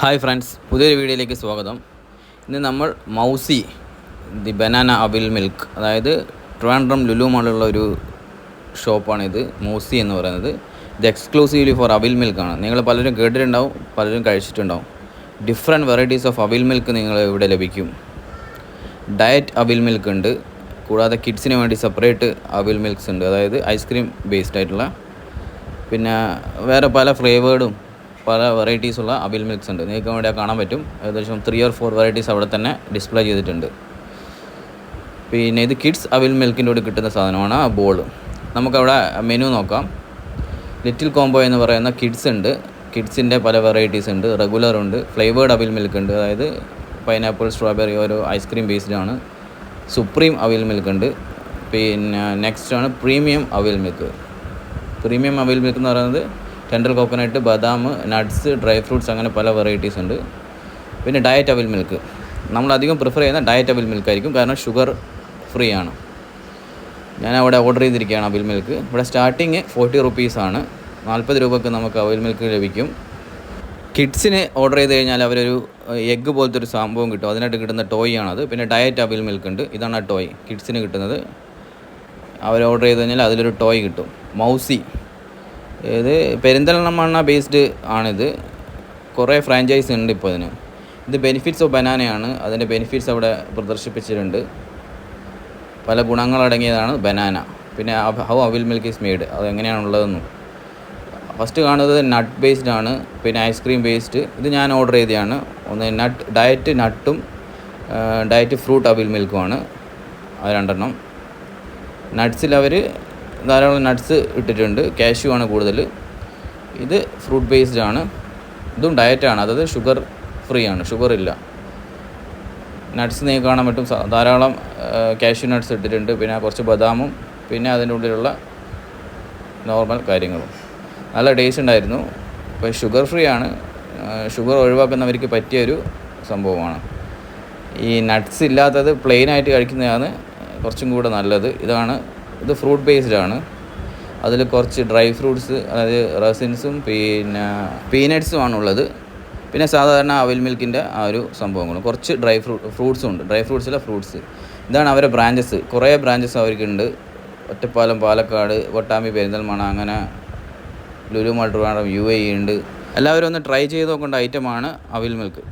Hi friends, പുതിയൊരു വീഡിയോയിലേക്ക് സ്വാഗതം. ഇന്ന് നമ്മൾ മൗസി ദി ബനാന അവിൽ മിൽക്ക്, അതായത് ട്രിവാൻഡ്രം ലുലു മാളിലുള്ള ഒരു ഷോപ്പാണിത്. മൗസി എന്ന് പറയുന്നത് ഇത് എക്സ്ക്ലൂസീവ്ലി ഫോർ അവിൽ മിൽക്കാണ്. നിങ്ങൾ പലരും കേട്ടിട്ടുണ്ടാവും, പലരും കഴിച്ചിട്ടുണ്ടാവും. ഡിഫറെൻറ്റ് വെറൈറ്റീസ് ഓഫ് അവിൽ മിൽക്ക് നിങ്ങൾ ഇവിടെ ലഭിക്കും. ഡയറ്റ് അവിൽ മിൽക്ക് ഉണ്ട്, കൂടാതെ കിഡ്സിന് വേണ്ടി സെപ്പറേറ്റ് അവിൽ മിൽക്സ് ഉണ്ട്, അതായത് ഐസ്ക്രീം ബേസ്ഡ് ആയിട്ടുള്ള. പിന്നെ വേറെ പല ഫ്ലേവേർഡും പല വെറൈറ്റീസുള്ള അവിൽ മിൽക്സ് ഉണ്ട്. നിങ്ങൾക്ക് വേണ്ടി കാണാൻ പറ്റും. ഏകദേശം 3 or 4 വെറൈറ്റീസ് അവിടെ തന്നെ ഡിസ്പ്ലേ ചെയ്തിട്ടുണ്ട്. പിന്നെ ഇത് കിഡ്സ് അവിൽ മിൽക്കിൻ്റെ കൂടെ കിട്ടുന്ന സാധനമാണ് ആ ബോൾ. നമുക്കവിടെ മെനു നോക്കാം. ലിറ്റിൽ കോംബോ എന്ന് പറയുന്ന കിഡ്സ് ഉണ്ട്. കിഡ്സിൻ്റെ പല വെറൈറ്റീസ് ഉണ്ട്. റെഗുലർ ഉണ്ട്, ഫ്ലേവേർഡ് അവിൽ മിൽക്ക് ഉണ്ട്, അതായത് പൈനാപ്പിൾ, സ്ട്രോബെറി, ഓരോ ഐസ്ക്രീം ബേസ്ഡാണ്. സുപ്രീം അവിൽ മിൽക്ക് ഉണ്ട്. പിന്നെ നെക്സ്റ്റ് ആണ് പ്രീമിയം അവിൽ മിൽക്ക്. പ്രീമിയം അവിൽ മിൽക്ക് എന്ന് പറയുന്നത് ടെൻഡർ കോക്കനട്ട്, ബദാം, നട്ട്സ്, ഡ്രൈ ഫ്രൂട്ട്സ്, അങ്ങനെ പല വെറൈറ്റീസ് ഉണ്ട്. പിന്നെ ഡയറ്റ് അവിൽ മിൽക്ക്, നമ്മളധികം പ്രിഫർ ചെയ്യുന്ന ഡയറ്റ് അവിൽ മിൽക്ക് ആയിരിക്കും, കാരണം ഷുഗർ ഫ്രീ ആണ്. ഞാൻ അവിടെ ഓർഡർ ചെയ്തിരിക്കുകയാണ് അവിൽ മിൽക്ക്. ഇവിടെ സ്റ്റാർട്ടിങ് 40 റുപ്പീസാണ്. 40 രൂപയ്ക്ക് നമുക്ക് അവിൽ മിൽക്ക് ലഭിക്കും. കിഡ്സിന് ഓർഡർ ചെയ്ത് കഴിഞ്ഞാൽ അവരൊരു എഗ്ഗ് പോലത്തെ ഒരു സംഭവം കിട്ടും, അതിനായിട്ട് കിട്ടുന്ന ടോയ് ആണത്. പിന്നെ ഡയറ്റ് അവിൽ മിൽക്ക് ഉണ്ട്, ഇതാണ് ആ ടോയ് കിഡ്സിന് കിട്ടുന്നത്. അവർ ഓർഡർ ചെയ്ത് കഴിഞ്ഞാൽ അതിലൊരു ടോയ് കിട്ടും. മൗസി, ഇത് പെരിന്തൽമണ്ണ ബേസ്ഡ് ആണിത്. കുറേ ഫ്രാഞ്ചൈസ് ഉണ്ട് ഇപ്പോൾ ഇതിന്. ഇത് ബെനിഫിറ്റ്സ് ഓഫ് ബനാനയാണ്. അതിൻ്റെ ബെനിഫിറ്റ്സ് അവിടെ പ്രദർശിപ്പിച്ചിട്ടുണ്ട്. പല ഗുണങ്ങളടങ്ങിയതാണ് ബനാന. പിന്നെ ഹൗ അവിൽ മിൽക്ക് ഈസ് മെയ്ഡ്, അത് എങ്ങനെയാണുള്ളതെന്നും. ഫസ്റ്റ് കാണുന്നത് നട്ട് ബേസ്ഡ് ആണ്, പിന്നെ ഐസ്ക്രീം ബേസ്ഡ്. ഇത് ഞാൻ ഓർഡർ ചെയ്തതാണ്. ഒന്ന് ഡയറ്റ് നട്ടും ഡയറ്റ് ഫ്രൂട്ട് അവിൽ മിൽക്കുമാണ്, അത് 2 എണ്ണം. നട്ട്സിൽ അവർ ധാരാളം നട്ട്സ് ഇട്ടിട്ടുണ്ട്, കാഷ്യൂ ആണ് കൂടുതൽ. ഇത് ഫ്രൂട്ട് ബേസ്ഡ് ആണ്, ഇതും ഡയറ്റാണ്, അതായത് ഷുഗർ ഫ്രീ ആണ്, ഷുഗർ ഇല്ല. നട്ട്സ് നിങ്ങൾക്ക് കാണാൻ പറ്റും, ധാരാളം കാഷ്യൂ നട്ട്സ് ഇട്ടിട്ടുണ്ട്, പിന്നെ കുറച്ച് ബദാമും, പിന്നെ അതിൻ്റെ ഉള്ളിലുള്ള നോർമൽ കാര്യങ്ങളും. നല്ല ടേസ്റ്റ് ഉണ്ടായിരുന്നു. ഇപ്പോൾ ഷുഗർ ഫ്രീ ആണ്, ഷുഗർ ഒഴിവാക്കുന്നവർക്ക് പറ്റിയൊരു സംഭവമാണ്. ഈ നട്ട്സ് ഇല്ലാത്തത് പ്ലെയിനായിട്ട് കഴിക്കുന്നതാണ് കുറച്ചും കൂടെ നല്ലത്. ഇത് ഫ്രൂട്ട് ബേസ്ഡ് ആണ്. അതിൽ കുറച്ച് ഡ്രൈ ഫ്രൂട്ട്സ്, അതായത് റസിൻസും പിന്നെ പീനട്സും ആണുള്ളത്. പിന്നെ സാധാരണ അവിൽ മിൽക്കിൻ്റെ ആ ഒരു സംഭവങ്ങളും, കുറച്ച് ഫ്രൂട്ട്സും ഉണ്ട്. ഡ്രൈ ഫ്രൂട്ട്സിലെ ഫ്രൂട്ട്സ്. ഇതാണ് അവരുടെ ബ്രാഞ്ചസ്. കുറേ ബ്രാഞ്ചസ് അവർക്കുണ്ട്. ഒറ്റപ്പാലം, പാലക്കാട്, പട്ടാമ്പി, പെരിന്തൽമണ്ണ, അങ്ങനെ ലുലു മാൾ, ട്രിവാൻഡ്രം, UAE ഉണ്ട്. എല്ലാവരും ഒന്ന് ട്രൈ ചെയ്ത് നോക്കേണ്ട ഐറ്റമാണ് അവിൽ മിൽക്ക്.